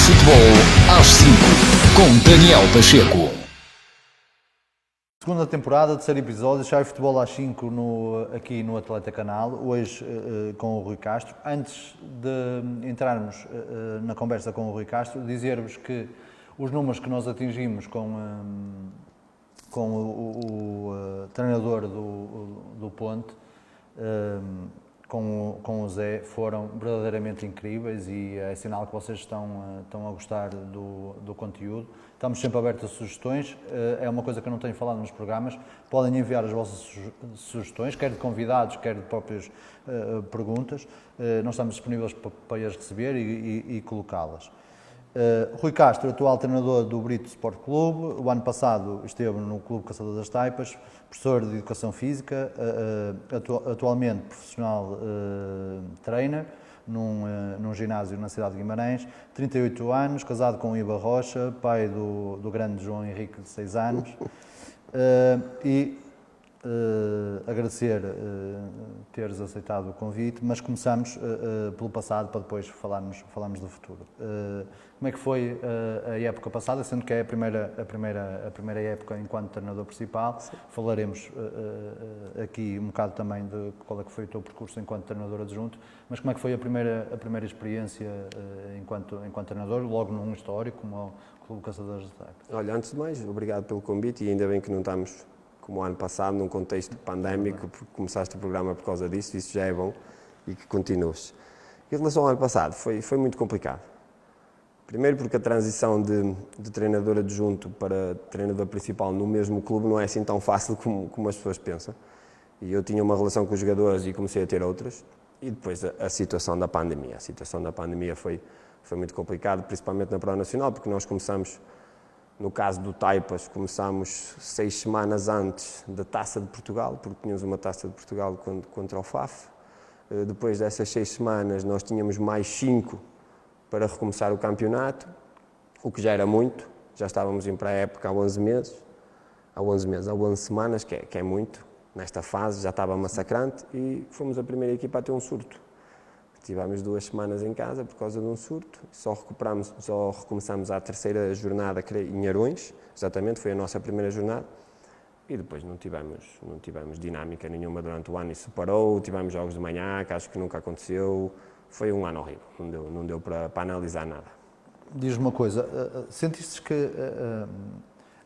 Futebol às 5, com Daniel Pacheco. Segunda temporada, terceiro episódio, Chave Futebol às 5 aqui no Atleta Canal, hoje com o Rui Castro. Antes de entrarmos na conversa com o Rui Castro, dizer-vos que os números que nós atingimos com o treinador do Ponte, com o Zé, foram verdadeiramente incríveis e é sinal que vocês estão a gostar do conteúdo. Estamos sempre abertos a sugestões, é uma coisa que eu não tenho falado nos programas. Podem enviar as vossas sugestões, quer de convidados, quer de próprias perguntas. Nós estamos disponíveis para as receber e colocá-las. Rui Castro, atual treinador do Brito Sport Clube, o ano passado esteve no Clube Caçador das Taipas, professor de Educação Física, atualmente profissional trainer num ginásio na cidade de Guimarães, 38 anos, casado com Iva Rocha, pai do grande João Henrique de 6 anos, agradecer teres aceitado o convite, mas começamos pelo passado para depois falarmos do futuro. Como é que foi a época passada, sendo que é a primeira época enquanto treinador principal? Sim. Falaremos aqui um bocado também de qual é que foi o teu percurso enquanto treinador adjunto, mas como é que foi a primeira experiência enquanto treinador, logo num histórico como o Clube Caçadores de Taipas? Olha, antes de mais, obrigado pelo convite e ainda bem que não estamos como o ano passado, num contexto pandémico, porque começaste o programa por causa disso, isso já é bom e que continues. Em relação ao ano passado, foi muito complicado. Primeiro porque a transição de treinador adjunto para treinador principal no mesmo clube não é assim tão fácil como as pessoas pensam. E eu tinha uma relação com os jogadores e comecei a ter outras. E depois a situação da pandemia. A situação da pandemia foi muito complicada, principalmente na Prova Nacional, porque nós começamos, no caso do Taipas, começámos 6 semanas antes da Taça de Portugal, porque tínhamos uma Taça de Portugal contra o FAF. Depois dessas 6 semanas nós tínhamos mais 5 para recomeçar o campeonato, o que já era muito. Já estávamos em pré-época há 11 semanas, que é muito. Nesta fase já estava massacrante e fomos a primeira equipa a ter um surto. Tivemos 2 semanas em casa por causa de um surto, só recomeçámos a terceira jornada em Arões, exatamente, foi a nossa primeira jornada, e depois não tivemos dinâmica nenhuma durante o ano, isso parou, tivemos jogos de manhã, que acho que nunca aconteceu, foi um ano horrível, não deu para analisar nada. Diz-me uma coisa, sentiste que,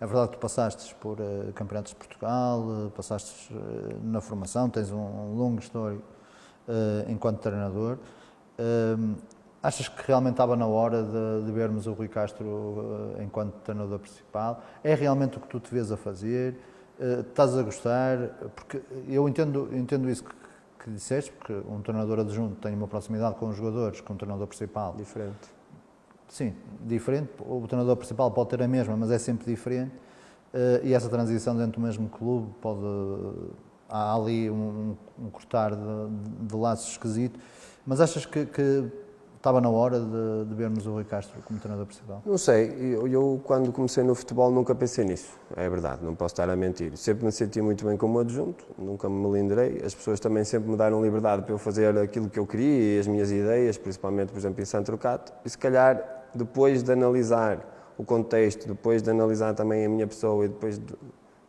é verdade que tu passaste por campeonatos de Portugal, passaste na formação, tens um longo histórico enquanto treinador, achas que realmente estava na hora de vermos o Rui Castro enquanto treinador principal? É realmente o que tu te vês a fazer? Estás a gostar? Porque eu entendo isso que disseste, porque um treinador adjunto tem uma proximidade com os jogadores, com o treinador principal. Diferente. Sim, diferente. O treinador principal pode ter a mesma, mas é sempre diferente. E essa transição dentro do mesmo clube há ali um cortar de laços esquisito, mas achas que estava na hora de vermos o Rui Castro como treinador principal? Não sei, eu quando comecei no futebol nunca pensei nisso, é verdade, não posso estar a mentir. Sempre me senti muito bem como adjunto, nunca me melindrarei. As pessoas também sempre me deram liberdade para eu fazer aquilo que eu queria e as minhas ideias, principalmente, por exemplo, em Santo Trocato. E se calhar, depois de analisar o contexto, depois de analisar também a minha pessoa e depois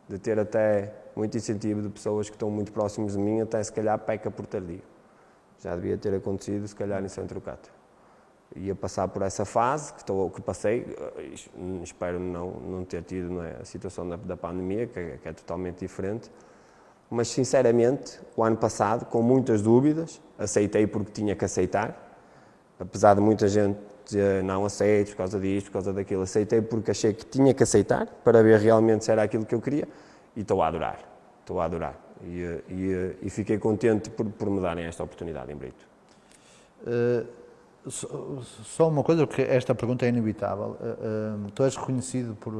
de ter até muito incentivo de pessoas que estão muito próximos de mim, até se calhar peca por tardio. Já devia ter acontecido, se calhar, em Santo Trocato. Ia passar por essa fase que passei, espero não ter tido, a situação da pandemia, que é totalmente diferente, mas sinceramente, o ano passado, com muitas dúvidas, aceitei porque tinha que aceitar, apesar de muita gente dizer não aceito por causa disto, por causa daquilo, aceitei porque achei que tinha que aceitar, para ver realmente se era aquilo que eu queria, e estou a adorar. E fiquei contente por me darem esta oportunidade em Brito. Só uma coisa, porque esta pergunta é inevitável. Tu és reconhecido por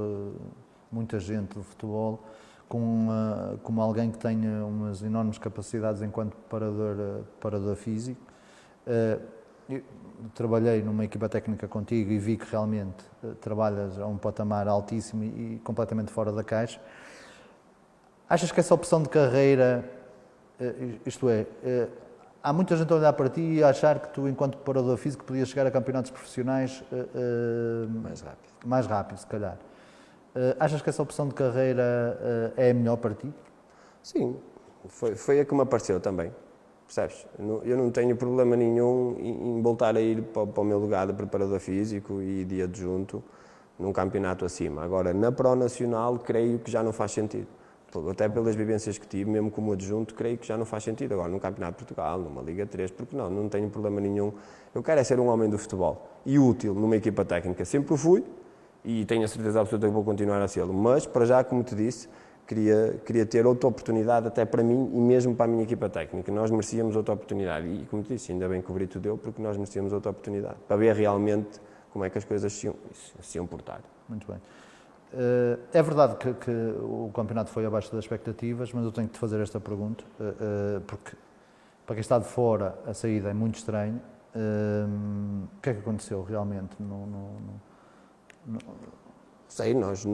muita gente do futebol como alguém que tenha umas enormes capacidades enquanto parador físico. Eu trabalhei numa equipa técnica contigo e vi que realmente trabalhas a um patamar altíssimo e completamente fora da caixa. Achas que essa opção de carreira, isto é, há muita gente a olhar para ti e a achar que tu, enquanto preparador físico, podias chegar a campeonatos profissionais mais rápido, se calhar. Achas que essa opção de carreira é a melhor para ti? Sim, foi a que me apareceu também, percebes? Eu não tenho problema nenhum em voltar a ir para o meu lugar de preparador físico e de adjunto num campeonato acima. Agora, na Pro Nacional, creio que já não faz sentido. Até pelas vivências que tive, mesmo como adjunto, creio que já não faz sentido. Agora, num Campeonato de Portugal, numa Liga 3, porque não tenho problema nenhum. Eu quero é ser um homem do futebol e útil numa equipa técnica. Sempre o fui e tenho a certeza absoluta que vou continuar a sê-lo. Mas, para já, como te disse, queria ter outra oportunidade até para mim e mesmo para a minha equipa técnica. Nós merecíamos outra oportunidade e, como te disse, ainda bem que o Brito deu, porque nós merecíamos outra oportunidade, para ver realmente como é que as coisas se iam portar. Muito bem. É verdade que o campeonato foi abaixo das expectativas, mas eu tenho que te fazer esta pergunta, porque para quem está de fora a saída é muito estranho. O que é que aconteceu realmente? Sei, nós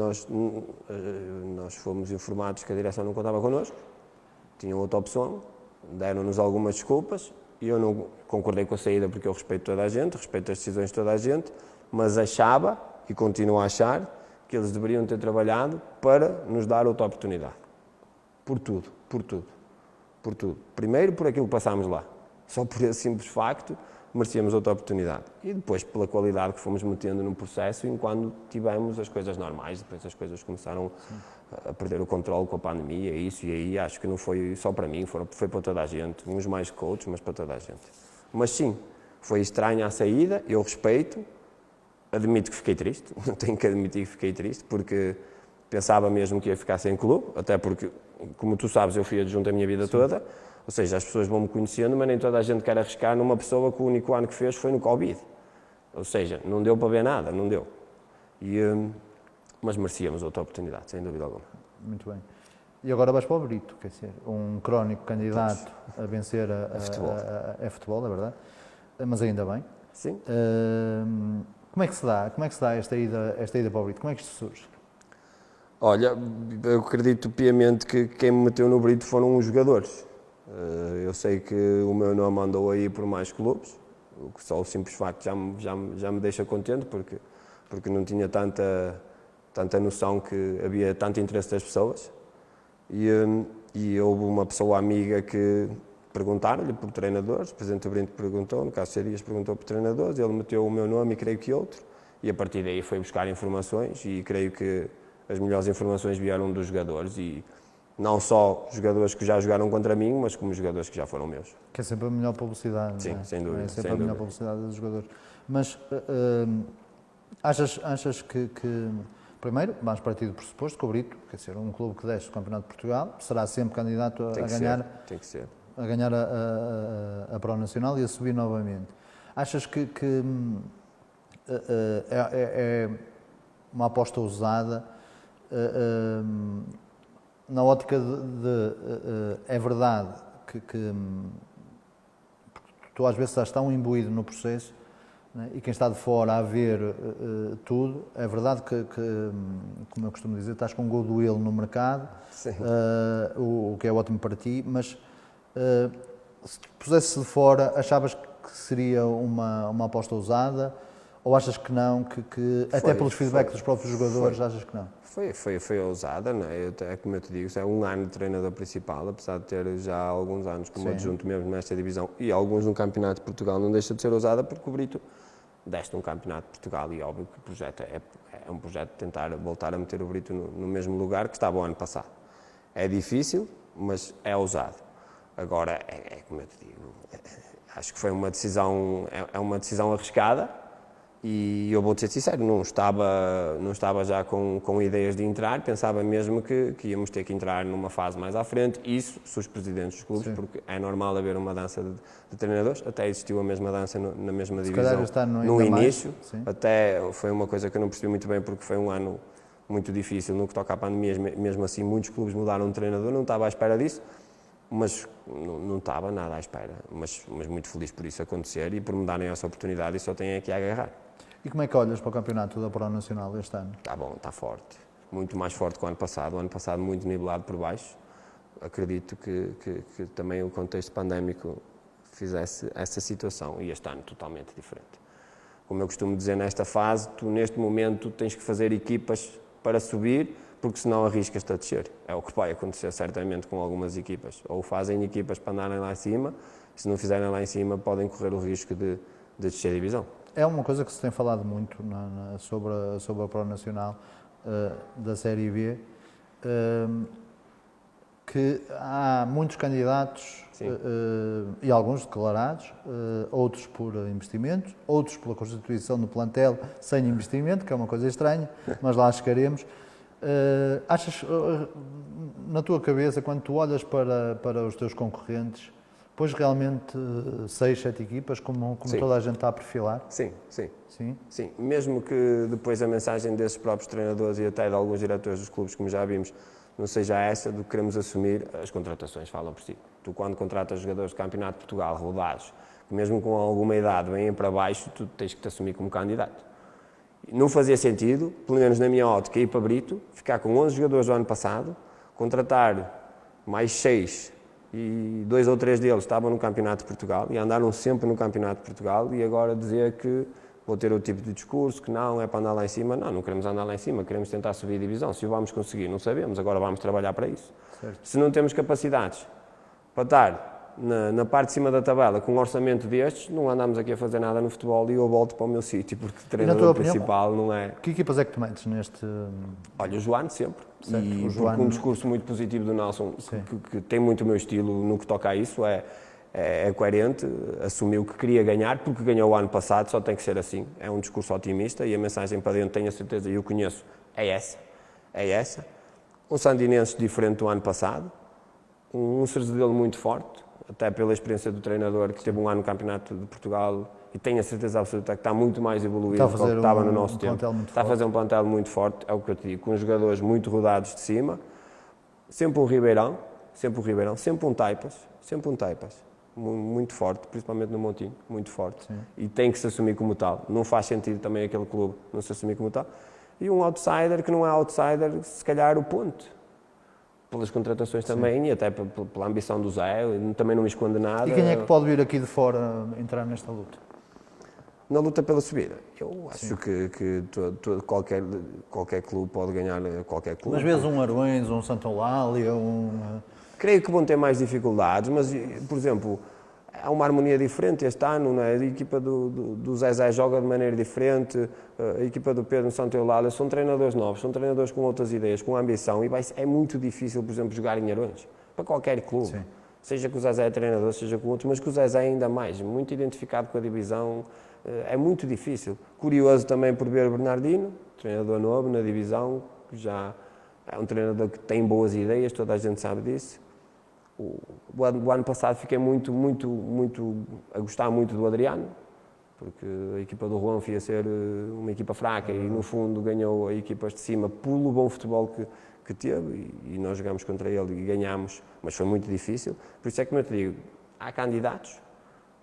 fomos informados que a direção não contava connosco, tinham outra opção, deram-nos algumas desculpas e eu não concordei com a saída porque eu respeito toda a gente, respeito as decisões de toda a gente, mas achava e continuo a achar que eles deveriam ter trabalhado para nos dar outra oportunidade. Por tudo. Primeiro, por aquilo que passámos lá. Só por esse simples facto, merecíamos outra oportunidade. E depois, pela qualidade que fomos metendo no processo, enquanto tivemos as coisas normais, depois as coisas começaram a perder o controle com a pandemia, isso e aí, acho que não foi só para mim, foi para toda a gente. Uns mais que outros, mas para toda a gente. Mas sim, foi estranha a saída, eu respeito. Admito que fiquei triste, tenho que admitir que fiquei triste, porque pensava mesmo que ia ficar sem clube, até porque, como tu sabes, eu fui adjunto a minha vida toda, ou seja, as pessoas vão-me conhecendo, mas nem toda a gente quer arriscar numa pessoa que o único ano que fez foi no Covid. Ou seja, não deu para ver nada, não deu. Mas merecíamos outra oportunidade, sem dúvida alguma. Muito bem. E agora vais para o Brito, quer dizer, um crónico candidato a vencer a futebol, é verdade? Mas ainda bem. Sim. Como é que se dá esta ida para o Brito? Como é que isto surge? Olha, eu acredito piamente que quem me meteu no Brito foram os jogadores. Eu sei que o meu nome andou aí por mais clubes, só o simples facto já me deixa contente, porque não tinha tanta noção que havia tanto interesse das pessoas. E houve uma pessoa amiga que perguntaram-lhe por treinadores, o Presidente do Brito perguntou, no caso Serias perguntou por treinadores, ele meteu o meu nome e creio que outro, e a partir daí foi buscar informações e creio que as melhores informações vieram dos jogadores e não só jogadores que já jogaram contra mim, mas como jogadores que já foram meus. Que é sempre a melhor publicidade. Sim, não é? sem dúvida. É sempre a melhor publicidade dos jogadores. Mas achas que primeiro, vamos partir do pressuposto que o Brito, quer dizer, um clube que desce o Campeonato de Portugal, será sempre candidato a ganhar. Tem que ser. A ganhar a Pro Nacional e a subir novamente. Achas que é uma aposta ousada na ótica é verdade que tu às vezes estás tão imbuído no processo, né, e quem está de fora a ver tudo, é verdade que, como eu costumo dizer, estás com goodwill no mercado, o que é ótimo para ti, mas se te pusesse de fora, achavas que seria uma aposta ousada ou achas que não, até pelos feedbacks dos próprios jogadores, achas que não? Foi ousada, não é? Como eu te digo, é um ano de treinador principal, apesar de ter já alguns anos como adjunto mesmo nesta divisão e alguns no Campeonato de Portugal, não deixa de ser ousada porque o Brito deste um Campeonato de Portugal e óbvio que o projeto é um projeto de tentar voltar a meter o Brito no mesmo lugar que estava o ano passado. É difícil, mas é ousado. Agora, como eu te digo, acho que foi uma decisão arriscada e eu vou-te ser sincero, não estava já com ideias de entrar, pensava mesmo que íamos ter que entrar numa fase mais à frente, isso se os presidentes dos clubes, porque é normal haver uma dança de treinadores, até existiu a mesma dança na mesma divisão no início, até foi uma coisa que eu não percebi muito bem porque foi um ano muito difícil no que toca à pandemia, mesmo assim muitos clubes mudaram de treinador, não estava à espera disso, mas não estava nada à espera, mas muito feliz por isso acontecer e por me darem essa oportunidade e só tenho aqui a agarrar. E como é que olhas para o campeonato da Pro Nacional este ano? Está bom, está forte, muito mais forte que o ano passado muito nivelado por baixo, acredito que também o contexto pandémico fizesse essa situação, e este ano totalmente diferente. Como eu costumo dizer nesta fase, tu neste momento tens que fazer equipas para subir, porque senão arriscas-te a descer. É o que vai acontecer certamente com algumas equipas. Ou fazem equipas para andarem lá em cima, se não fizerem lá em cima podem correr o risco de descer a divisão. É uma coisa que se tem falado muito sobre a Pro Nacional da Série B, que há muitos candidatos e alguns declarados, outros por investimento, outros pela constituição do plantel sem investimento, que é uma coisa estranha, mas lá chegaremos. Achas, na tua cabeça, quando tu olhas para os teus concorrentes, pois realmente 6, 7 equipas, como toda a gente está a perfilar? Sim. Mesmo que depois a mensagem desses próprios treinadores e até de alguns diretores dos clubes, como já vimos, não seja essa do que queremos assumir, as contratações falam por si. Tu, quando contratas jogadores do Campeonato de Portugal, rodados, que mesmo com alguma idade vêm para baixo, tu tens que te assumir como candidato. Não fazia sentido, pelo menos na minha ótica, ir para Brito, ficar com 11 jogadores do ano passado, contratar mais 6 e 2 ou 3 deles estavam no Campeonato de Portugal e andaram sempre no Campeonato de Portugal, e agora dizer que vou ter outro tipo de discurso, que não é para andar lá em cima. Não queremos andar lá em cima, queremos tentar subir a divisão. Se o vamos conseguir, não sabemos, agora vamos trabalhar para isso. Certo. Se não temos capacidades para estar na parte de cima da tabela com um orçamento destes, não andamos aqui a fazer nada no futebol, e eu volto para o meu sítio, porque o treinador principal não é... Que equipas é que tu metes neste... Olha, o Joano sempre, certo, e o Joano... um discurso muito positivo do Nelson, que tem muito o meu estilo no que toca a isso, é coerente, assumiu que queria ganhar, porque ganhou o ano passado, só tem que ser assim, é um discurso otimista, e a mensagem para dentro, tenho a certeza, e eu conheço, é essa. Um Sandinense diferente do ano passado, um Cerzedelo muito forte, até pela experiência do treinador, que teve um ano no Campeonato de Portugal, e tenho a certeza absoluta que está muito mais evoluído do que estava no nosso tempo. Está a fazer um plantel muito forte, é o que eu te digo, com jogadores muito rodados de cima, sempre um Ribeirão, sempre um Taipas, muito forte, principalmente no Montinho, muito forte. Sim. E tem que se assumir como tal. Não faz sentido também aquele clube não se assumir como tal. E um outsider que não é outsider, se calhar o Ponte. Pelas contratações também, e até pela ambição do Zé, também não me esconde nada. E quem é que pode vir aqui de fora entrar nesta luta? Na luta pela subida, eu acho que qualquer clube pode ganhar qualquer clube. Mas vezes um Arões, um Santa Eulália, Creio que vão ter mais dificuldades, mas, por exemplo, há uma harmonia diferente este ano, não é? A equipa do Zezé joga de maneira diferente, a equipa do Pedro no Santa Eulália, são treinadores novos, são treinadores com outras ideias, com ambição, e é muito difícil, por exemplo, jogar em Arões, para qualquer clube. Sim. Seja que o Zezé é treinador, seja com outros, mas que o Zezé ainda mais, muito identificado com a divisão, é muito difícil. Curioso também por ver o Bernardino, treinador novo na divisão, que já é um treinador que tem boas ideias, toda a gente sabe disso. O ano passado fiquei muito a gostar muito do Adriano, porque a equipa do Juan ia ser uma equipa fraca, e no fundo ganhou a equipas de cima pelo bom futebol que teve, e nós jogámos contra ele e ganhámos, mas foi muito difícil. Por isso é que eu te digo, há candidatos,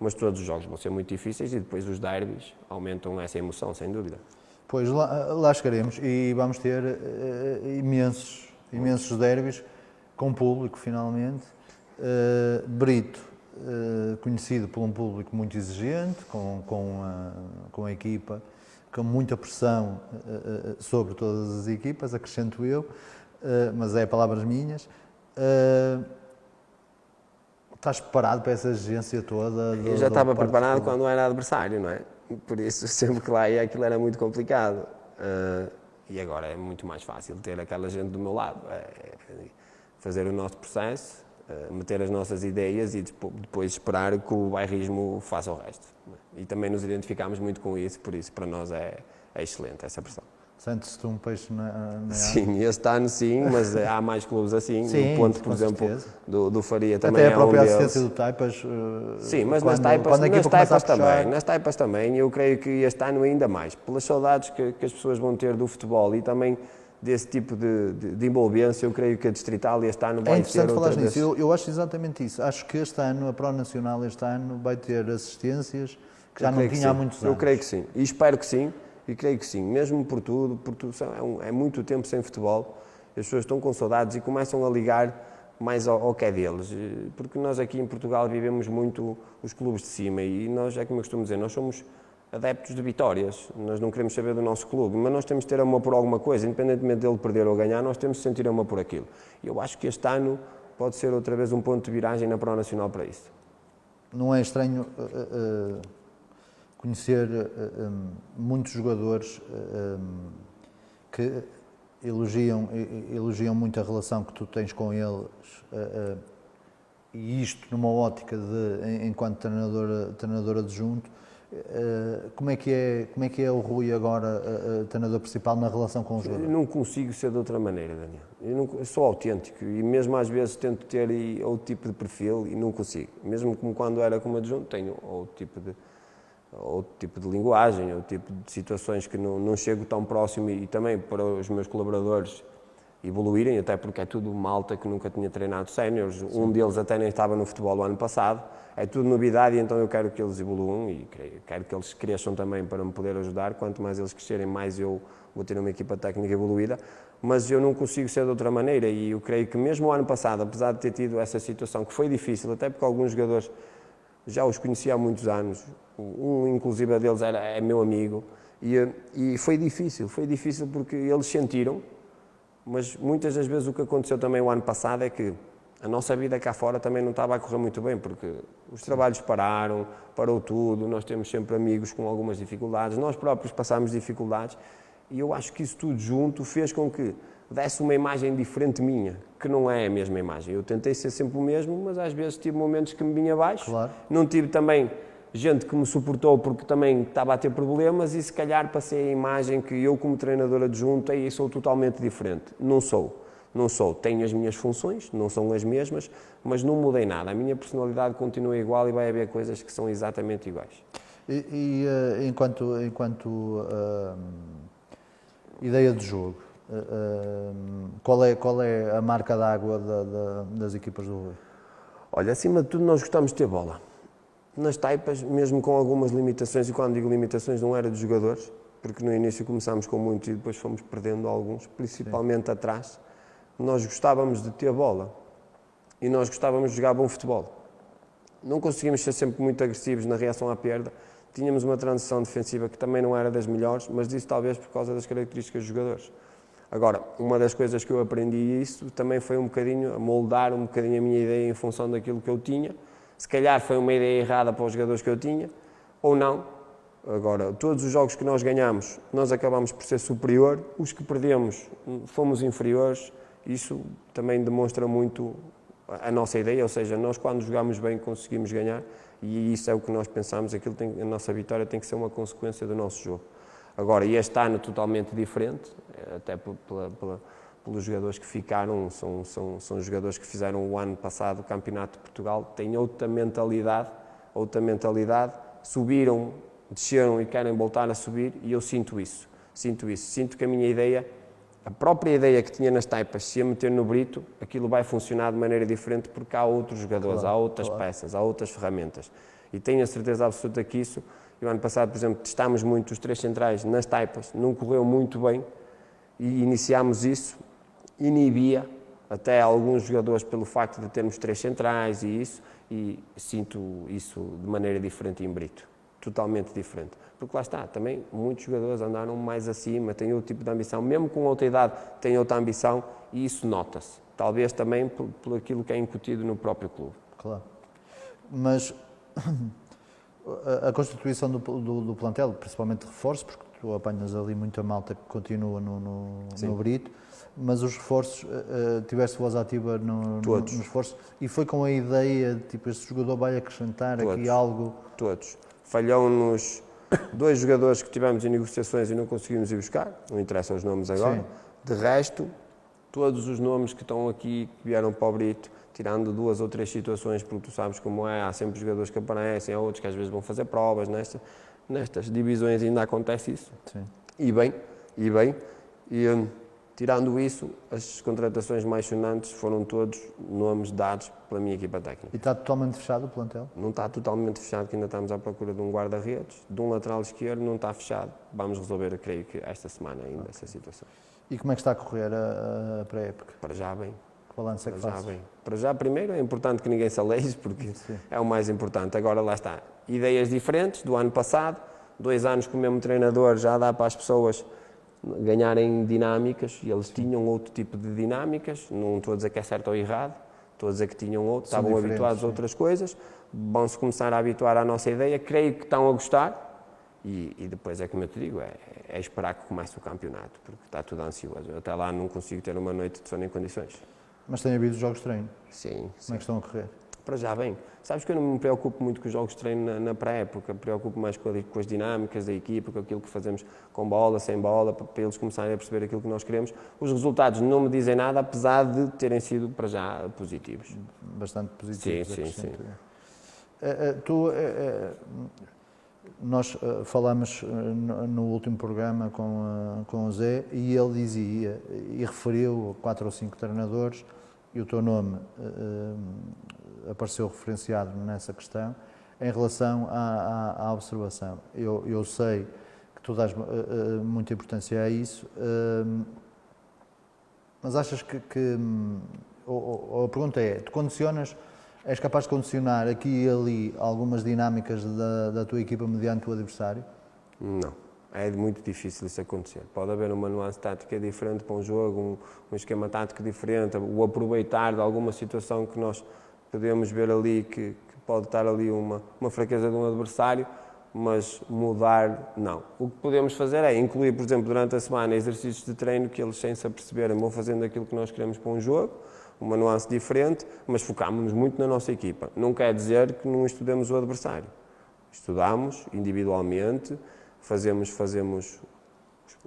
mas todos os jogos vão ser muito difíceis, e depois os derbys aumentam essa emoção, sem dúvida. Pois, lá chegaremos, e vamos ter imensos derbys com público, finalmente. Brito, conhecido por um público muito exigente, com a equipa, com muita pressão sobre todas as equipas, acrescento eu, mas é palavras minhas. Estás preparado para essa exigência toda? Eu já estava preparado quando era adversário, não é? Por isso, sempre que lá ia, aquilo era muito complicado. E agora é muito mais fácil ter aquela gente do meu lado. Fazer o nosso processo, meter as nossas ideias e depois esperar que o bairrismo faça o resto. E também nos identificamos muito com isso, por isso para nós é excelente essa pressão. Sentes-te um peixe na Sim, este ano sim, mas há mais clubes assim. Sim, o Ponte, por exemplo, do Faria também até a própria deles. assistência do Taipas. Sim, mas quando nas Taipas também, eu creio que este ano ainda mais, pelas saudades que as pessoas vão ter do futebol e também desse tipo de envolvência, eu creio que a Distrital este ano vai ter outra vez. É interessante falar nisso, eu acho exatamente isso. Acho que este ano, a Pro Nacional este ano vai ter assistências que já não tinha há muitos anos. Eu creio que sim, e espero que sim. E creio que sim, mesmo por tudo é muito tempo sem futebol, as pessoas estão com saudades e começam a ligar mais ao que é deles, porque nós aqui em Portugal vivemos muito os clubes de cima e nós, é como eu costumo dizer, nós somos adeptos de vitórias, nós não queremos saber do nosso clube, mas nós temos de ter amor por alguma coisa, independentemente dele perder ou ganhar, nós temos de sentir amor por aquilo. E eu acho que este ano pode ser outra vez um ponto de viragem na Pro Nacional para isso. Não é estranho conhecer muitos jogadores que elogiam muito a relação que tu tens com eles, e isto numa ótica de, enquanto treinador adjunto, como é que é o Rui agora, treinador principal, na relação com os jogadores? Eu não consigo ser de outra maneira, Daniel. Eu sou autêntico e mesmo às vezes tento ter outro tipo de perfil e não consigo. Mesmo como quando era como adjunto, tenho outro tipo de linguagem, outro tipo de situações que não chego tão próximo e também para os meus colaboradores evoluírem, até porque é tudo malta que nunca tinha treinado séniores, um deles até nem estava no futebol o ano passado, é tudo novidade e então eu quero que eles evoluam e quero que eles cresçam também para me poder ajudar, quanto mais eles crescerem, mais eu vou ter uma equipa técnica evoluída, mas eu não consigo ser de outra maneira e eu creio que mesmo o ano passado, apesar de ter tido essa situação que foi difícil, até porque alguns jogadores já os conhecia há muitos anos, um inclusive deles é meu amigo e foi difícil porque eles sentiram, mas muitas das vezes o que aconteceu também o ano passado é que a nossa vida cá fora também não estava a correr muito bem, porque os trabalhos parou tudo, nós temos sempre amigos com algumas dificuldades, nós próprios passámos dificuldades e eu acho que isso tudo junto fez com que desse uma imagem diferente minha, que não é a mesma imagem. Eu tentei ser sempre o mesmo, mas às vezes tive momentos que me vinha abaixo, claro. Não tive também gente que me suportou porque também estava a ter problemas e se calhar passei a imagem que eu como treinador adjunto aí sou totalmente diferente. Não sou. Tenho as minhas funções, não são as mesmas, mas não mudei nada. A minha personalidade continua igual e vai haver coisas que são exatamente iguais. Enquanto ideia de jogo, qual é a marca d'água das equipas do Rui? Olha, acima de tudo nós gostamos de ter bola. Nas taipas, mesmo com algumas limitações, e quando digo limitações não era de jogadores, porque no início começámos com muitos e depois fomos perdendo alguns, principalmente Sim. atrás, nós gostávamos de ter bola e nós gostávamos de jogar bom futebol. Não conseguimos ser sempre muito agressivos na reação à perda, tínhamos uma transição defensiva que também não era das melhores, mas isso talvez por causa das características dos jogadores. Agora, uma das coisas que eu aprendi isso também foi um bocadinho a moldar um bocadinho a minha ideia em função daquilo que eu tinha. Se calhar foi uma ideia errada para os jogadores que eu tinha, ou não. Agora, todos os jogos que nós ganhamos, nós acabamos por ser superior, os que perdemos, fomos inferiores, isso também demonstra muito a nossa ideia, ou seja, nós quando jogamos bem conseguimos ganhar, e isso é o que nós pensamos, a nossa vitória tem que ser uma consequência do nosso jogo. Agora, este ano totalmente diferente, até pelos jogadores que ficaram, são jogadores que fizeram o ano passado o Campeonato de Portugal, têm outra mentalidade, subiram, desceram e querem voltar a subir e eu sinto isso, sinto que a minha ideia, a própria ideia que tinha nas taipas, se a meter no Brito, aquilo vai funcionar de maneira diferente porque há outros jogadores, há outras peças, há outras ferramentas e tenho a certeza absoluta que isso, e o ano passado, por exemplo, testámos muito os 3 centrais nas taipas, não correu muito bem e iniciámos isso, inibia até alguns jogadores pelo facto de termos 3 centrais e sinto isso de maneira diferente em Brito, totalmente diferente. Porque lá está, também muitos jogadores andaram mais acima, têm outro tipo de ambição, mesmo com outra idade têm outra ambição e isso nota-se. Talvez também por aquilo que é incutido no próprio clube. Claro. Mas a constituição do plantel, principalmente de reforços, porque tu apanhas ali muita malta que continua no Brito, mas os reforços, tiveste voz ativa nos reforços e foi com a ideia de, tipo, este jogador vai acrescentar aqui algo? Todos. Falhou-nos 2 jogadores que tivemos em negociações e não conseguimos ir buscar, não interessam os nomes agora. Sim. De resto, todos os nomes que estão aqui, que vieram para o Brito, tirando 2 ou 3 situações, porque tu sabes como é, há sempre jogadores que aparecem, há outros que às vezes vão fazer provas, nestas divisões ainda acontece isso. Sim. E bem, tirando isso, as contratações mais sonantes foram todos nomes dados pela minha equipa técnica. E está totalmente fechado o plantel? Não está totalmente fechado, que ainda estamos à procura de um guarda-redes, de um lateral esquerdo, não está fechado. Vamos resolver, creio que esta semana ainda, essa situação. E como é que está a correr a pré-época? Para já bem. balanço é que fazes? Para já, primeiro, é importante que ninguém se aleije, porque é o mais importante. Agora, lá está, ideias diferentes do ano passado, 2 anos com o mesmo treinador, já dá para as pessoas ganharem dinâmicas, e eles tinham outro tipo de dinâmicas, não estou a dizer que é certo ou errado, estou a dizer que tinham outro, estavam habituados a outras coisas, vão-se começar a habituar à nossa ideia, creio que estão a gostar, e depois é como eu te digo, é esperar que comece o campeonato, porque está tudo ansioso. Eu até lá não consigo ter uma noite de sono em condições. Mas tem havido jogos de treino? Sim. Como é que estão a correr? Para já bem. Sabes que eu não me preocupo muito com os jogos de treino na pré-época, preocupo mais com as dinâmicas da equipa, com aquilo que fazemos com bola, sem bola, para eles começarem a perceber aquilo que nós queremos. Os resultados não me dizem nada, apesar de terem sido, para já, positivos. Bastante positivos. Sim. Nós falamos no último programa com o Zé e ele dizia e referiu 4 ou 5 treinadores e o teu nome apareceu referenciado nessa questão em relação à observação. Eu sei que tu dás muita importância a isso, mas achas ou a pergunta é, tu condicionas, és capaz de condicionar aqui e ali algumas dinâmicas da tua equipa mediante o adversário? Não. É muito difícil isso acontecer. Pode haver uma nuance tática diferente para um jogo, um esquema tático diferente, o aproveitar de alguma situação que nós podemos ver ali que pode estar ali uma fraqueza de um adversário, mas mudar, não. O que podemos fazer é incluir, por exemplo, durante a semana exercícios de treino que eles, sem se aperceberem, vão fazendo aquilo que nós queremos para um jogo, uma nuance diferente, mas focámos-nos muito na nossa equipa. Não quer dizer que não estudemos o adversário. Estudamos individualmente, fazemos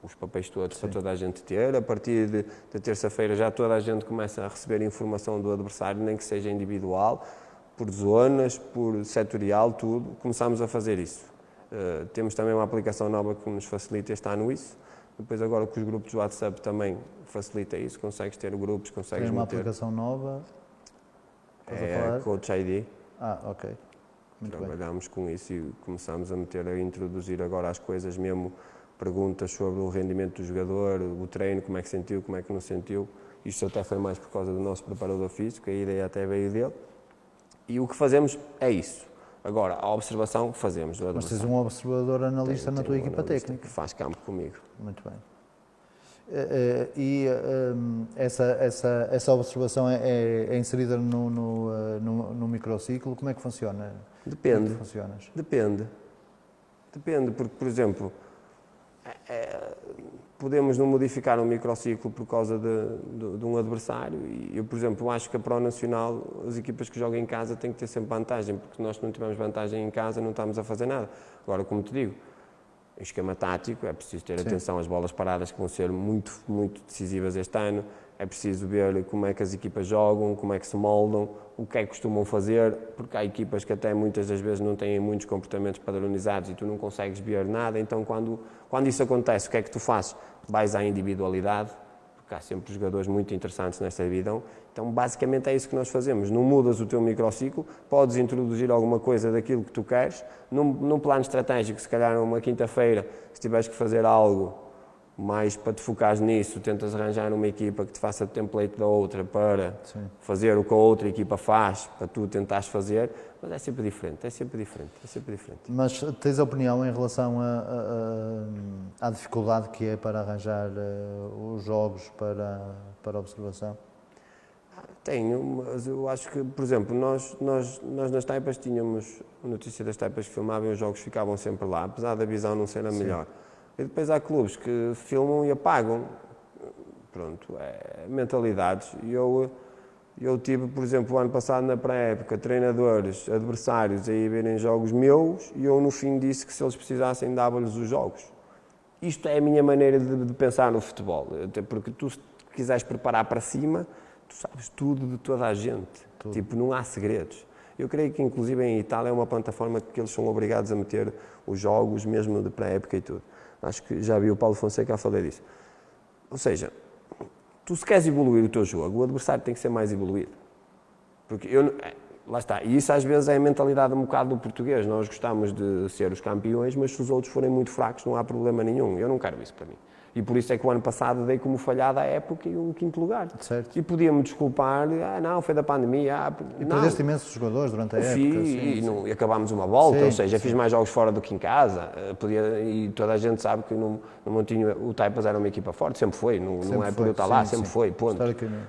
os papéis todos para toda a gente ter. A partir de terça-feira já toda a gente começa a receber informação do adversário, nem que seja individual, por zonas, por setorial, tudo. Começámos a fazer isso. Temos também uma aplicação nova que nos facilita este ano isso. Depois agora com os grupos do WhatsApp também facilita isso, consegues ter grupos, consegues Tem uma meter. aplicação nova? É Coach ID. Ok. Muito Trabalhámos com isso e começámos a introduzir agora as coisas mesmo, perguntas sobre o rendimento do jogador, o treino, como é que sentiu, como é que não sentiu. Isto até foi mais por causa do nosso preparador físico, a ideia até veio dele. E o que fazemos é isso. Agora, a observação que fazemos do Mas adversário. tens um observador analista na tua equipa técnica. Que faz campo comigo. Muito bem. E essa observação é inserida no microciclo? Como é que funciona? Depende. Como é que funcionas? Depende, porque, por exemplo, podemos não modificar um microciclo por causa de um adversário. E eu, por exemplo, acho que a Pro Nacional, as equipas que jogam em casa têm que ter sempre vantagem, porque nós, se não tivermos vantagem em casa, não estamos a fazer nada. Agora, como te digo, em esquema tático, é preciso ter atenção às bolas paradas, que vão ser muito, muito decisivas este ano. É preciso ver como é que as equipas jogam, como é que se moldam, o que é que costumam fazer, porque há equipas que até muitas das vezes não têm muitos comportamentos padronizados e tu não consegues ver nada. Então, quando isso acontece, o que é que tu fazes? Vais à individualidade, porque há sempre jogadores muito interessantes nesta vida. Então, basicamente é isso que nós fazemos. Não mudas o teu microciclo, podes introduzir alguma coisa daquilo que tu queres. Num plano estratégico, se calhar numa quinta-feira, se tiveres que fazer algo mais para te focares nisso, tentas arranjar uma equipa que te faça template da outra para fazer o que a outra equipa faz, para tu tentares fazer, mas é sempre diferente. Mas tens opinião em relação à dificuldade que é para arranjar os jogos para observação? Tenho, mas eu acho que, por exemplo, nós nas taipas tínhamos a notícia das taipas que filmavam e os jogos ficavam sempre lá, apesar da visão não ser a melhor. E depois há clubes que filmam e apagam. Pronto, é mentalidades. E eu tive, por exemplo, o ano passado na pré-época, treinadores, adversários a ir verem jogos meus e eu no fim disse que se eles precisassem dava-lhes os jogos. Isto é a minha maneira de pensar no futebol, até porque tu se quiseres preparar para cima, tu sabes tudo de toda a gente. Tipo, não há segredos. Eu creio que inclusive em Itália é uma plataforma que eles são obrigados a meter os jogos mesmo de pré-época e tudo. Acho que já vi o Paulo Fonseca a falar disso. Ou seja, tu se queres evoluir o teu jogo, o adversário tem que ser mais evoluído. Porque lá está, e isso às vezes é a mentalidade um bocado do português. Nós gostamos de ser os campeões, mas se os outros forem muito fracos não há problema nenhum. Eu não quero isso para mim. E por isso é que o ano passado dei como falhada a época e um 5º lugar. Certo. E podia-me desculpar, não, foi da pandemia. E não. perdeste imensos jogadores durante a época. E acabámos uma volta, Sim, ou seja, sim. fiz mais jogos fora do que em casa. E toda a gente sabe que no Montinho o Taipas era uma equipa forte, sempre foi. Não é por eu estar lá, sempre foi, ponto.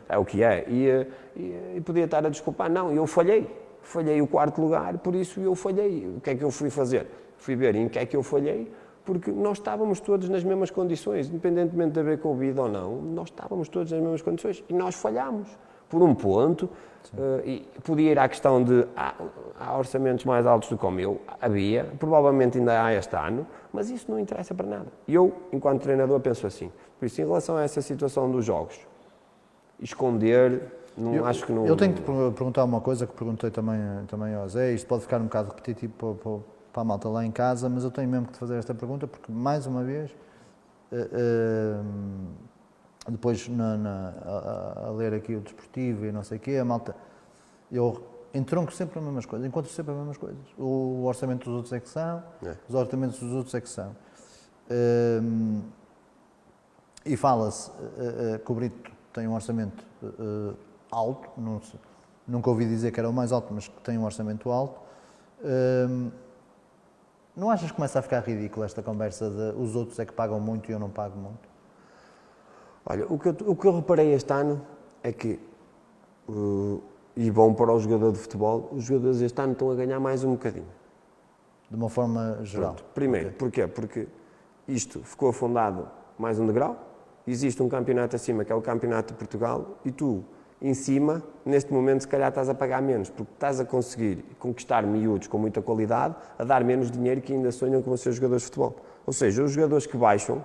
É o que é. E podia estar a desculpar, não, eu falhei. Falhei o 4º lugar, por isso eu falhei. O que é que eu fui fazer? Fui ver em que é que eu falhei, porque nós estávamos todos nas mesmas condições, independentemente de haver Covid ou não, nós estávamos todos nas mesmas condições e nós falhámos por um ponto. E podia ir à questão de há orçamentos mais altos do que o meu, havia, provavelmente ainda há este ano, mas isso não interessa para nada. E eu, enquanto treinador, penso assim. Por isso, em relação a essa situação dos jogos, esconder, acho que não... Eu tenho que perguntar uma coisa que perguntei também ao Zé, isto pode ficar um bocado repetitivo para a malta lá em casa, mas eu tenho mesmo que te fazer esta pergunta, porque, mais uma vez, depois a ler aqui o desportivo e não sei o quê, a malta, eu entronco sempre as mesmas coisas, encontro sempre as mesmas coisas. O orçamento dos outros é que são, os orçamentos dos outros é que são. E fala-se que o Brito tem um orçamento alto, nunca ouvi dizer que era o mais alto, mas que tem um orçamento alto. Não achas que começa a ficar ridícula esta conversa de os outros é que pagam muito e eu não pago muito? Olha, o que eu reparei este ano é que, e bom para o jogador de futebol, os jogadores este ano estão a ganhar mais um bocadinho. De uma forma geral? Pronto. Primeiro, porquê? Porque isto ficou afundado mais um degrau, existe um campeonato acima, que é o Campeonato de Portugal, e tu, em cima, neste momento, se calhar estás a pagar menos, porque estás a conseguir conquistar miúdos com muita qualidade, a dar menos dinheiro que ainda sonham com ser jogadores de futebol. Ou seja, os jogadores que baixam,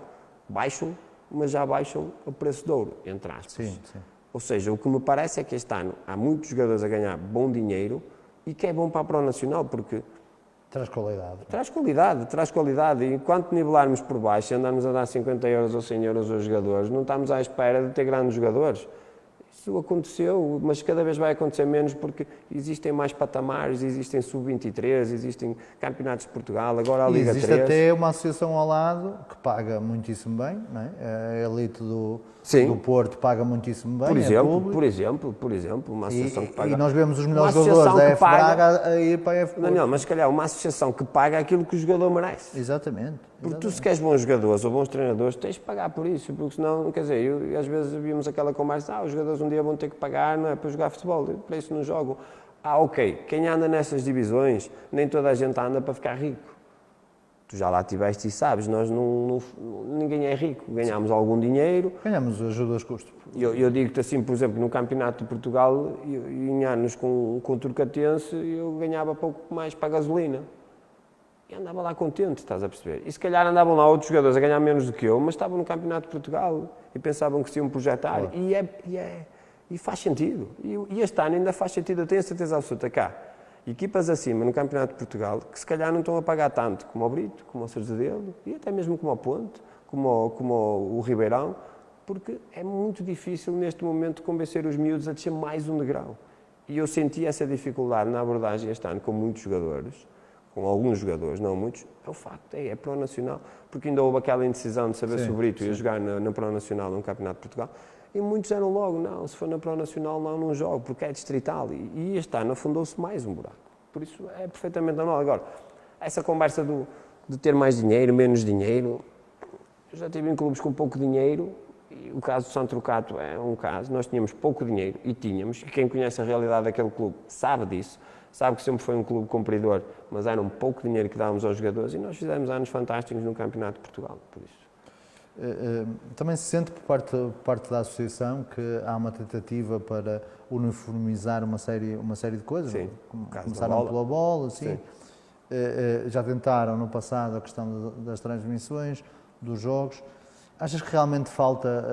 mas já baixam o preço de ouro, entre aspas. Sim. Ou seja, o que me parece é que este ano há muitos jogadores a ganhar bom dinheiro e que é bom para a Pro Nacional, porque traz qualidade. Traz qualidade. E enquanto nivelarmos por baixo, andarmos a dar 50 euros ou 100 euros aos jogadores, não estamos à espera de ter grandes jogadores. Isso aconteceu, mas cada vez vai acontecer menos porque existem mais patamares, existem sub-23, existem campeonatos de Portugal, agora a Liga 3. Existe até uma associação ao lado que paga muitíssimo bem, não é? A elite do Porto paga muitíssimo bem, por exemplo, uma associação que paga... E nós vemos os melhores jogadores da F Braga a ir para a F Porto. Não, mas se calhar uma associação que paga aquilo que o jogador merece. Exatamente. Porque tu, se queres bons jogadores ou bons treinadores, tens de pagar por isso, porque senão, quer dizer, às vezes víamos aquela conversa, os jogadores um dia vão ter que pagar, não é, para jogar futebol, para isso não jogam. Ok, quem anda nessas divisões, nem toda a gente anda para ficar rico. Tu já lá estiveste e sabes, nós ninguém é rico, ganhamos algum dinheiro. Ganhamos ajuda aos custos. Eu digo-te assim, por exemplo, no Campeonato de Portugal, em anos com o Turcatense, eu ganhava pouco mais para a gasolina. E andava lá contente, estás a perceber? E se calhar andavam lá outros jogadores a ganhar menos do que eu, mas estavam no Campeonato de Portugal e pensavam que se iam projetar. Claro. E faz sentido. E este ano ainda faz sentido, eu tenho a certeza absoluta cá. Equipas acima no Campeonato de Portugal que se calhar não estão a pagar tanto como o Brito, como o Cerzedelo e até mesmo como o Ponte, como o Ribeirão, porque é muito difícil neste momento convencer os miúdos a descer mais um degrau. E eu senti essa dificuldade na abordagem este ano com muitos jogadores, com alguns jogadores, não muitos, é o facto, é Pro Nacional, porque ainda houve aquela indecisão de saber se o Brito ia jogar na Pro Nacional no Campeonato de Portugal, e muitos eram logo, não, se for na Pro Nacional não jogo, porque é distrital, e este ano afundou-se mais um buraco, por isso é perfeitamente normal. Agora, essa conversa de ter mais dinheiro, menos dinheiro, eu já tive em clubes com pouco dinheiro, e o caso do São Trocato é um caso, nós tínhamos pouco dinheiro, e tínhamos, e quem conhece a realidade daquele clube sabe disso, sabe que sempre foi um clube cumpridor, mas era um pouco dinheiro que dávamos aos jogadores e nós fizemos anos fantásticos no Campeonato de Portugal, por isso. Também se sente por parte da associação que há uma tentativa para uniformizar uma série de coisas? Sim, começaram pela bola, sim. Já tentaram no passado a questão das transmissões, dos jogos. Achas que realmente falta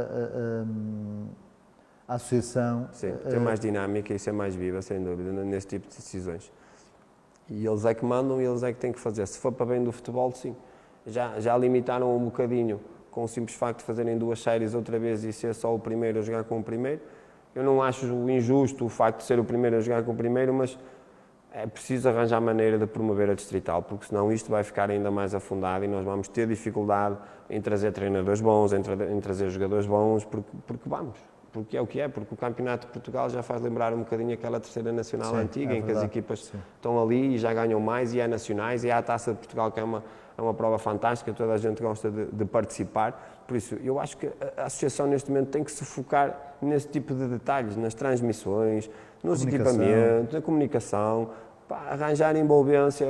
a associação? Sim, ter mais dinâmica e ser mais viva, sem dúvida, nesse tipo de decisões. E eles é que mandam e eles é que têm que fazer. Se for para bem do futebol, sim. Já limitaram um bocadinho com o simples facto de fazerem 2 séries outra vez e ser só o primeiro a jogar com o primeiro. Eu não acho injusto o facto de ser o primeiro a jogar com o primeiro, mas é preciso arranjar maneira de promover a distrital, porque senão isto vai ficar ainda mais afundado e nós vamos ter dificuldade em trazer treinadores bons, em trazer jogadores bons, porque é o que é, porque o Campeonato de Portugal já faz lembrar um bocadinho aquela terceira nacional antiga, em que as equipas estão ali e já ganham mais, e é nacionais, e há a Taça de Portugal, que é uma prova fantástica, toda a gente gosta de participar. Por isso, eu acho que a associação neste momento tem que se focar nesse tipo de detalhes, nas transmissões, nos equipamentos, na comunicação, arranjar envolvência.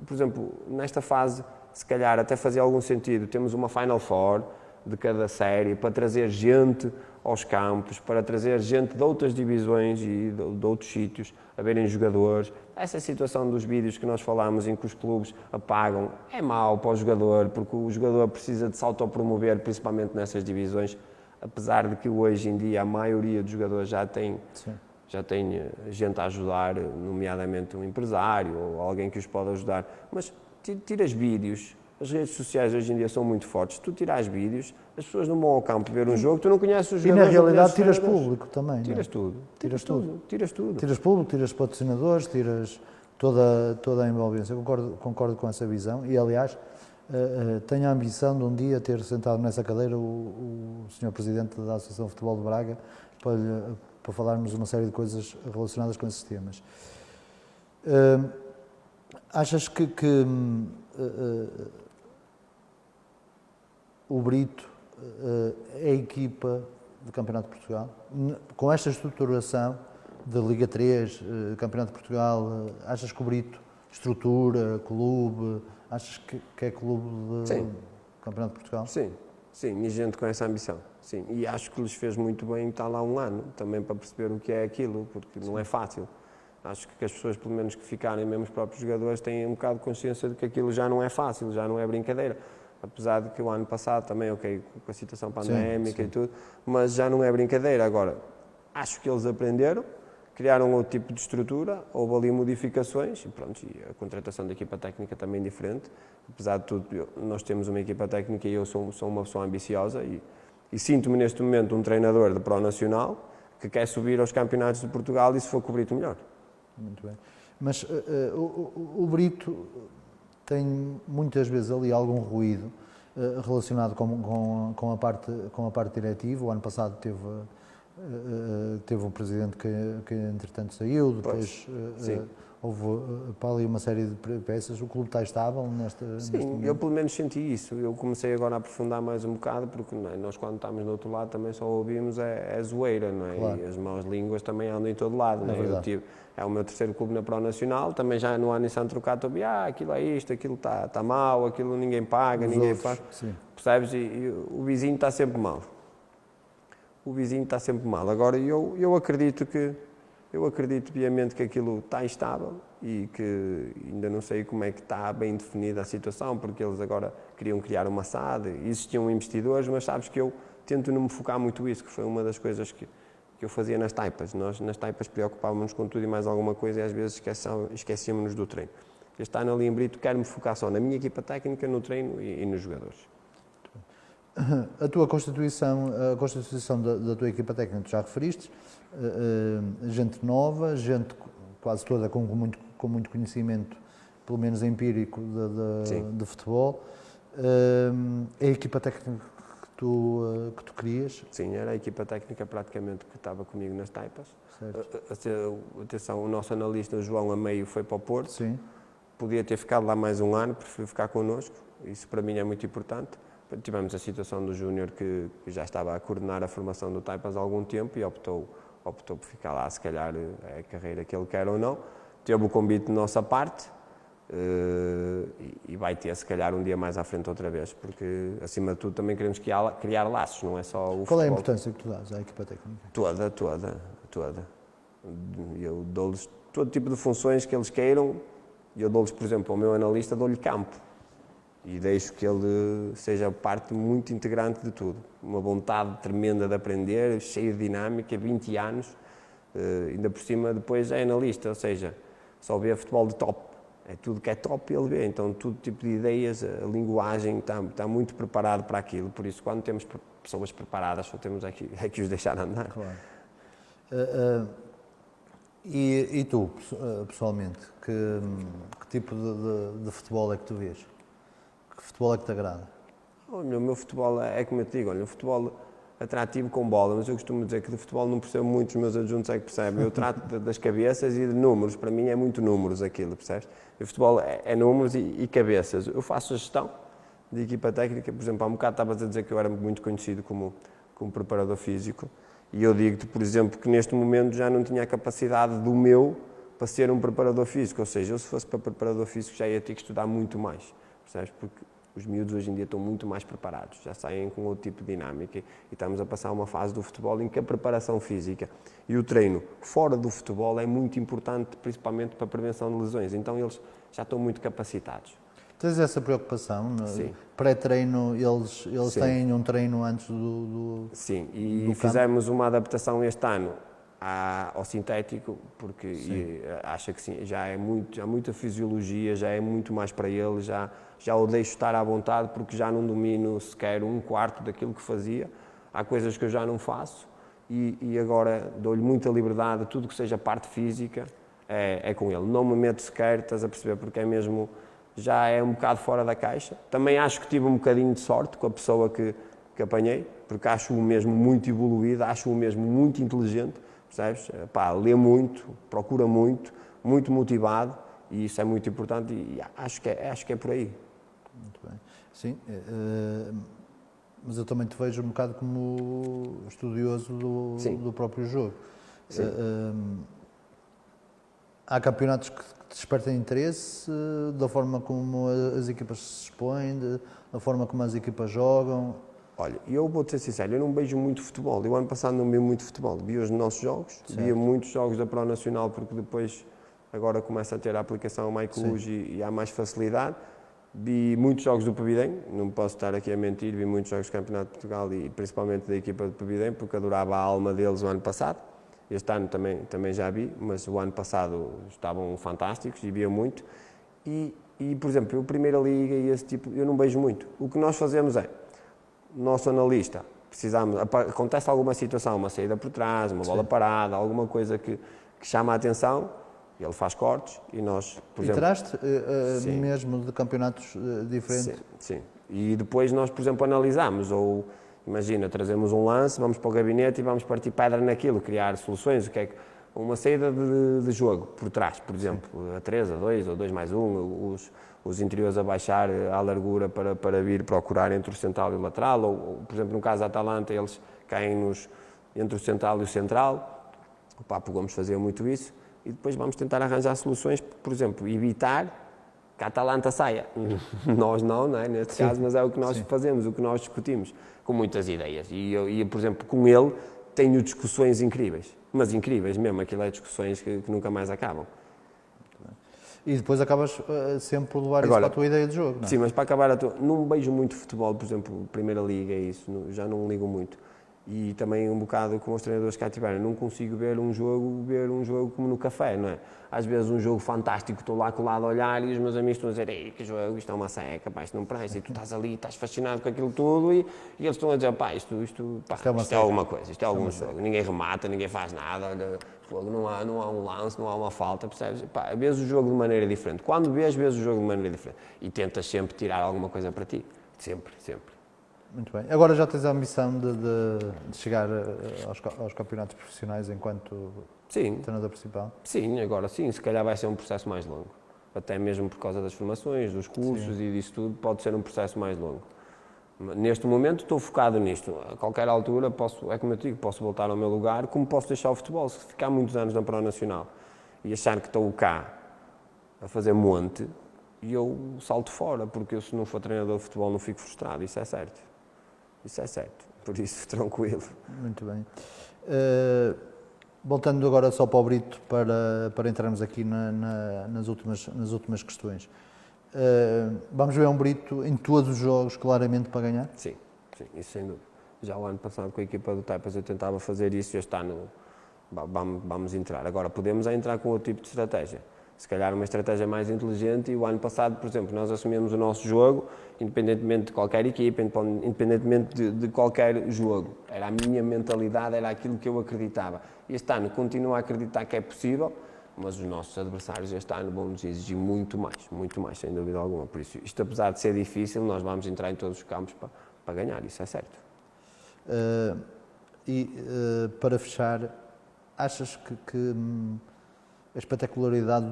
Por exemplo, nesta fase, se calhar até fazia algum sentido, temos uma Final Four de cada série para trazer gente aos campos, para trazer gente de outras divisões e de outros sítios, a verem jogadores. Essa situação dos vídeos que nós falámos, em que os clubes apagam, é mau para o jogador, porque o jogador precisa de se autopromover, principalmente nessas divisões, apesar de que hoje em dia a maioria dos jogadores já tem gente a ajudar, nomeadamente um empresário ou alguém que os pode ajudar. Mas tiras vídeos, as redes sociais hoje em dia são muito fortes, tu tiras vídeos, as pessoas não vão ao campo ver um jogo, tu não conheces os jogadores. E na realidade tiras público também. Tiras tudo. Tiras tudo. Tiras público, tiras patrocinadores, tiras toda a envolvência. Eu concordo com essa visão e, aliás, tenho a ambição de um dia ter sentado nessa cadeira o Sr. Presidente da Associação de Futebol de Braga para falarmos uma série de coisas relacionadas com esses temas. Achas que o Brito é a equipa do Campeonato de Portugal? Com esta estruturação de Liga 3, Campeonato de Portugal, achas que o Brito estrutura, clube, achas que é clube do Campeonato de Portugal? Sim, e gente com essa ambição. Sim, e acho que lhes fez muito bem estar lá um ano, também para perceber o que é aquilo, porque não é fácil. Acho que as pessoas, pelo menos que ficarem, mesmo os próprios jogadores, têm um bocado de consciência de que aquilo já não é fácil, já não é brincadeira. Apesar de que o ano passado também, com a situação pandémica e tudo, mas já não é brincadeira. Agora, acho que eles aprenderam, criaram outro tipo de estrutura, houve ali modificações e pronto, e a contratação da equipa técnica também diferente. Apesar de tudo, nós temos uma equipa técnica e eu sou uma pessoa ambiciosa e sinto-me neste momento um treinador de Pro Nacional que quer subir aos campeonatos de Portugal e se for com o Brito melhor. Muito bem. Mas o Brito tem muitas vezes ali algum ruído relacionado com a parte diretiva. O ano passado teve um presidente que entretanto saiu, depois houve para ali uma série de peças. O clube está estável neste momento? Eu pelo menos senti isso. Eu comecei agora a aprofundar mais um bocado, porque nós quando estamos do outro lado também só ouvimos a zoeira, não é? Claro. E as más línguas também andam em todo lado, não é? É o meu terceiro clube na Pro Nacional, também já no ano em Santo Trocado, aquilo é isto, aquilo está mal, aquilo ninguém paga, ninguém faz. Percebes? E o vizinho está sempre mal. Agora, eu acredito piamente que aquilo está instável e que ainda não sei como é que está bem definida a situação, porque eles agora queriam criar uma SAD, existiam investidores, mas sabes que eu tento não me focar muito nisso, que foi uma das coisas que eu fazia nas taipas. Nós nas taipas preocupávamos com tudo e mais alguma coisa e às vezes esquecíamos-nos do treino. Este ano ali em Brito quero-me focar só na minha equipa técnica, no treino e nos jogadores. A tua constituição, a constituição da tua equipa técnica, tu já referiste, gente nova, gente quase toda com muito conhecimento, pelo menos empírico, de futebol. A equipa técnica que tu querias? Sim, era a equipa técnica praticamente que estava comigo nas taipas. Atenção, o nosso analista, o João Ameio, foi para o Porto. Sim. Podia ter ficado lá mais um ano, preferiu ficar connosco. Isso para mim é muito importante. Tivemos a situação do Júnior que já estava a coordenar a formação do Taipas há algum tempo e optou por ficar lá, se calhar é a carreira que ele quer ou não. Teve o convite de nossa parte e vai ter, se calhar, um dia mais à frente outra vez, porque, acima de tudo, também queremos criar laços, não é só o futebol. Qual é a importância que tu dás à equipa técnica? Toda. Eu dou-lhes todo tipo de funções que eles queiram. Eu dou-lhes, por exemplo, ao meu analista, dou-lhe campo. E deixo que ele seja parte muito integrante de tudo. Uma vontade tremenda de aprender, cheio de dinâmica, 20 anos, ainda por cima depois é analista, ou seja, só vê futebol de top. É tudo que é top ele vê, então todo tipo de ideias, a linguagem está muito preparado para aquilo, por isso quando temos pessoas preparadas só temos é que os deixar andar. Claro. E tu, pessoalmente, que tipo de futebol é que tu vês? Que futebol é que te agrada? Olha, o meu futebol é como eu te digo, olha, o futebol atrativo com bola, mas eu costumo dizer que de futebol não percebo muito, os meus adjuntos é que percebem. Eu trato das cabeças e de números, para mim é muito números aquilo, percebes? O futebol é números e cabeças. Eu faço a gestão de equipa técnica, por exemplo, há um bocado estavas a dizer que eu era muito conhecido como preparador físico, e eu digo-te, por exemplo, que neste momento já não tinha a capacidade do meu para ser um preparador físico, ou seja, eu se fosse para preparador físico já ia ter que estudar muito mais, percebes? Porque os miúdos hoje em dia estão muito mais preparados, já saem com outro tipo de dinâmica e estamos a passar uma fase do futebol em que a preparação física e o treino fora do futebol é muito importante, principalmente para a prevenção de lesões, então eles já estão muito capacitados. Tens essa preocupação? Sim. Pré-treino, eles têm um treino antes do Sim, e do fizemos uma adaptação este ano ao sintético, porque acho que sim, já há muita fisiologia, já é muito mais para ele, já o deixo estar à vontade, porque já não domino sequer um quarto daquilo que fazia. Há coisas que eu já não faço e agora dou-lhe muita liberdade, tudo que seja parte física é com ele. Não me meto sequer, estás a perceber, porque é mesmo, já é um bocado fora da caixa. Também acho que tive um bocadinho de sorte com a pessoa que apanhei, porque acho-o mesmo muito evoluído, acho-o mesmo muito inteligente, percebes? Pá, lê muito, procura muito, muito motivado e isso é muito importante e acho que é por aí. Muito bem. Sim, mas eu também te vejo um bocado como estudioso do próprio jogo. Sim. Há campeonatos que despertam interesse da forma como as equipas se expõem, da forma como as equipas jogam. Olha, eu vou-te ser sincero, eu não vejo muito futebol. Eu ano passado não vi muito futebol. Vi os nossos jogos, via muitos jogos da Pro Nacional, porque depois agora começa a ter a aplicação MyClub e há mais facilidade. Vi muitos jogos do Pavidem, não posso estar aqui a mentir, vi muitos jogos do Campeonato de Portugal e principalmente da equipa do Pavidem, porque adorava a alma deles o ano passado. Este ano também já vi, mas o ano passado estavam fantásticos e via muito. E por exemplo, a Primeira Liga e esse tipo, eu não vejo muito. O que nós fazemos é, nosso analista, acontece alguma situação, uma saída por trás, uma bola parada, alguma coisa que chama a atenção, ele faz cortes e nós, por exemplo... E traz-te mesmo de campeonatos diferentes? Sim. E depois nós, por exemplo, analisamos, ou imagina, trazemos um lance, vamos para o gabinete e vamos partir pedra naquilo, criar soluções, o que é que... Uma saída de jogo por trás, por exemplo, a 3, a 2 ou 2 mais 1, os interiores a baixar à largura para vir procurar entre o central e o lateral, ou por exemplo, no caso da Atalanta, eles caem entre o central e o central. O Papo Gomes fazia muito isso. E depois vamos tentar arranjar soluções, por exemplo, evitar que a Atalanta saia. Nós não é? Neste caso, mas é o que nós fazemos, o que nós discutimos, com muitas ideias. E eu, por exemplo, com ele, tenho discussões incríveis, mas incríveis mesmo, aquilo é discussões que nunca mais acabam. E depois acabas sempre por levar isso para a tua ideia de jogo, não é? Sim, mas para acabar, não vejo muito futebol, por exemplo, Primeira Liga, é isso, já não ligo muito. E também um bocado como os treinadores cá tiveram, não consigo ver um jogo como no café, não é? Às vezes um jogo fantástico, estou lá colado a olhar e os meus amigos estão a dizer, ei, que jogo, isto é uma seca, pá, isto não presta, e tu estás ali, estás fascinado com aquilo tudo e eles estão a dizer, pá, isto é alguma coisa, isto é algum jogo, ninguém remata, ninguém faz nada, olha, não há um lance, não há uma falta, percebes? Pá, vês o jogo de maneira diferente. Quando vês o jogo de maneira diferente e tentas sempre tirar alguma coisa para ti, sempre. Muito bem. Agora já tens a ambição de chegar aos campeonatos profissionais enquanto treinador principal? Sim, agora sim. Se calhar vai ser um processo mais longo. Até mesmo por causa das formações, dos cursos e disso tudo, pode ser um processo mais longo. Neste momento estou focado nisto. A qualquer altura, é como eu digo, posso voltar ao meu lugar, como posso deixar o futebol. Se ficar muitos anos na Pro Nacional e achar que estou cá a fazer monte, e eu salto fora, porque eu, se não for treinador de futebol, não fico frustrado. Isso é certo. Por isso, tranquilo. Muito bem. Voltando agora só para o Brito, para entrarmos aqui nas últimas questões. Vamos ver um Brito em todos os jogos claramente para ganhar? Sim, isso sem dúvida. Já o ano passado com a equipa do Taipas eu tentava fazer isso e este ano vamos entrar. Agora, podemos entrar com outro tipo de estratégia. se calhar uma estratégia mais inteligente. E o ano passado, por exemplo, nós assumimos o nosso jogo, independentemente de qualquer equipa, independentemente de qualquer jogo. Era a minha mentalidade, era aquilo que eu acreditava. Este ano continuo a acreditar que é possível, mas os nossos adversários este ano vão nos exigir muito mais, sem dúvida alguma. Por isso, isto apesar de ser difícil, nós vamos entrar em todos os campos para ganhar, isso é certo. Para fechar, achas que a espetacularidade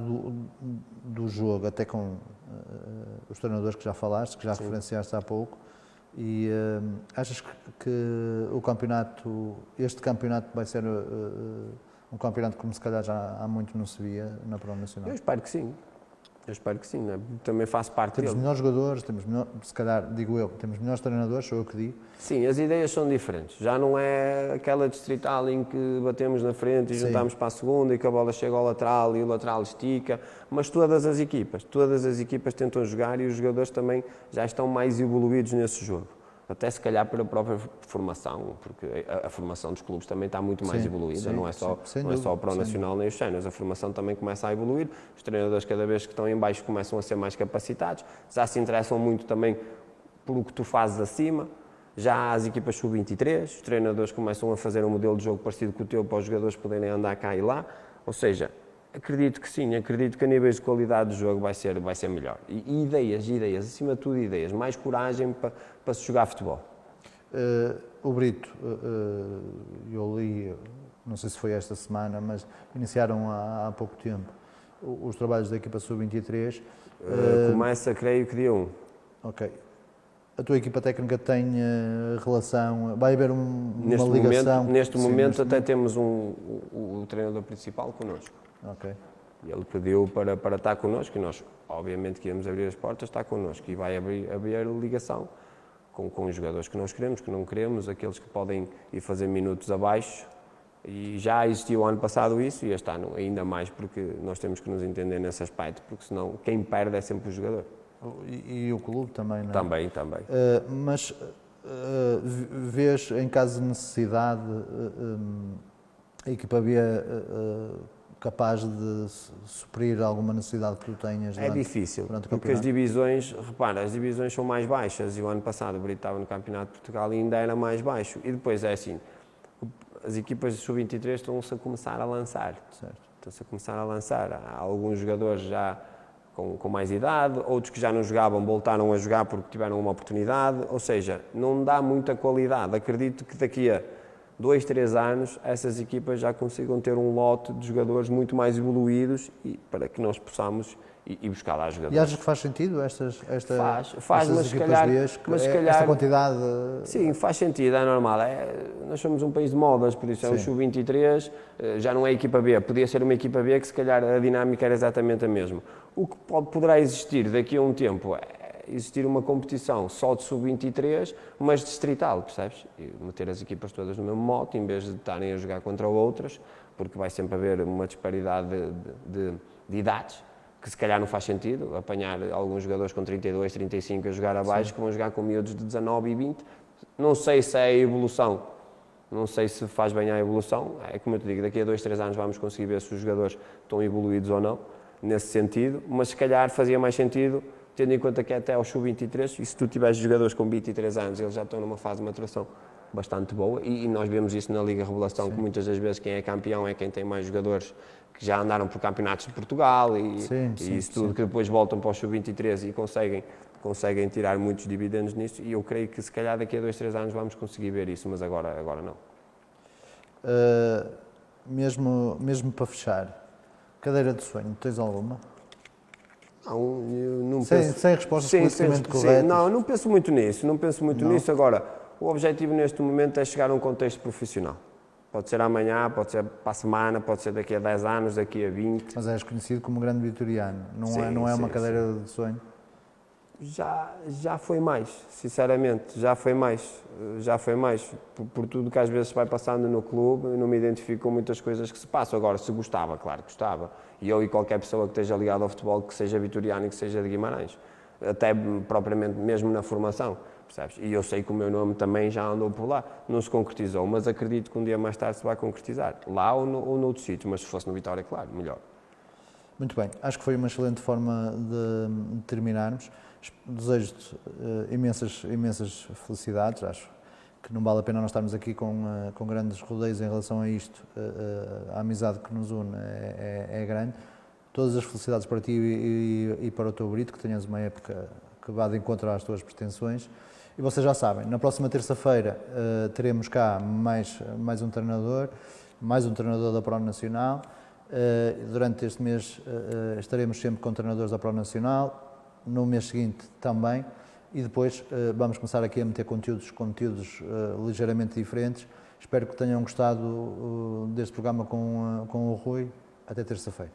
do jogo, até com os treinadores que já falaste, que já referenciaste há pouco, e achas que este campeonato vai ser um campeonato como se calhar já há muito não se via na Prova Nacional? Eu espero que sim, né? Também faço parte Temos dele. melhores jogadores, se calhar, digo eu, temos melhores treinadores, sou eu que digo. Sim, as ideias são diferentes. Já não é aquela distrital em que batemos na frente e juntamos para a segunda e que a bola chega ao lateral e o lateral estica, mas todas as equipas tentam jogar e os jogadores também já estão mais evoluídos nesse jogo. Até se calhar pela própria formação, porque a formação dos clubes também está muito mais evoluída, não é só o Pro Nacional nem os Séniores, a formação também começa a evoluir, os treinadores cada vez que estão em baixo começam a ser mais capacitados, já se interessam muito também por o que tu fazes acima, já as equipas sub-23, os treinadores começam a fazer um modelo de jogo parecido com o teu para os jogadores poderem andar cá e lá, ou seja, acredito que sim, acredito que a níveis de qualidade do jogo vai ser melhor. E ideias, acima de tudo ideias, mais coragem para se jogar futebol. O Brito, eu li, não sei se foi esta semana, mas iniciaram há pouco tempo os trabalhos da equipa sub-23. Começa, creio que dia 1. Ok. A tua equipa técnica tem relação, vai haver uma neste ligação? Neste momento até temos o treinador principal connosco. Ok. E ele pediu para estar connosco e nós, obviamente, que íamos abrir as portas, está connosco e vai abrir ligação com os jogadores que nós queremos, que não queremos, aqueles que podem ir fazer minutos abaixo. E já existiu o ano passado isso e este ano ainda mais, porque nós temos que nos entender nesse aspecto, porque senão quem perde é sempre o jogador. E o clube também, não é? Também. Mas vês, em caso de necessidade, a equipa B capaz de suprir alguma necessidade que tu tenhas? É difícil, porque as divisões são mais baixas e o ano passado o Brito estava no Campeonato de Portugal e ainda era mais baixo. E depois é assim, as equipas de sub-23 estão-se a começar a lançar. Certo. Há alguns jogadores já com mais idade, outros que já não jogavam voltaram a jogar porque tiveram uma oportunidade, ou seja, não dá muita qualidade. Acredito que daqui a 2, 3 anos essas equipas já consigam ter um lote de jogadores muito mais evoluídos e para que nós possamos ir buscar lá jogadores. E achas que faz sentido faz, mas se calhar, esta quantidade? Sim, faz sentido, é normal. Nós somos um país de modas, por isso é o sub-23, já não é a equipa B, podia ser uma equipa B que se calhar a dinâmica era exatamente a mesma. O que poderá existir daqui a um tempo é existir uma competição só de sub-23, mas distrital, percebes? E meter as equipas todas no mesmo mote, em vez de estarem a jogar contra outras, porque vai sempre haver uma disparidade de idades, que se calhar não faz sentido, apanhar alguns jogadores com 32, 35 a jogar abaixo, que vão jogar com miúdos de 19 e 20. Não sei se é a evolução, não sei se faz bem a evolução, é como eu te digo, daqui a 2, 3 anos vamos conseguir ver se os jogadores estão evoluídos ou não, nesse sentido, mas se calhar fazia mais sentido, tendo em conta que é até aos sub-23, e se tu tiveres jogadores com 23 anos, eles já estão numa fase de maturação bastante boa, e nós vemos isso na Liga Revelação, que muitas das vezes quem é campeão é quem tem mais jogadores que já andaram por campeonatos de Portugal e isso tudo, que depois voltam para os sub-23 e conseguem tirar muitos dividendos nisso, e eu creio que se calhar daqui a 2, 3 anos vamos conseguir ver isso, mas agora não. Mesmo para fechar, cadeira de sonho, tens alguma? Não, sem respostas politicamente corretas? Não penso muito nisso. Agora, o objetivo neste momento é chegar a um contexto profissional. Pode ser amanhã, pode ser para a semana, pode ser daqui a 10 anos, daqui a 20. Mas és conhecido como grande vitoriano, não é uma cadeira de sonho? Já foi mais, sinceramente, já foi mais. Por tudo que às vezes se vai passando no clube, eu não me identifico com muitas coisas que se passam. Agora, se gostava, claro que gostava. E eu e qualquer pessoa que esteja ligada ao futebol, que seja vitoriano e que seja de Guimarães. Até propriamente mesmo na formação, percebes? E eu sei que o meu nome também já andou por lá. Não se concretizou, mas acredito que um dia mais tarde se vai concretizar. Lá ou noutro sítio, mas se fosse no Vitória, claro, melhor. Muito bem, acho que foi uma excelente forma de terminarmos. Desejo-te imensas felicidades, acho que não vale a pena nós estarmos aqui com grandes rodeios em relação a isto. A amizade que nos une é grande. Todas as felicidades para ti e para o teu Brito, que tenhas uma época que vá de encontro às tuas pretensões. E vocês já sabem, na próxima terça-feira teremos cá mais um treinador da Pro Nacional. Durante este mês estaremos sempre com treinadores da Pro Nacional, no mês seguinte também, e depois vamos começar aqui a meter conteúdos ligeiramente diferentes. Espero que tenham gostado deste programa com o Rui. Até terça-feira.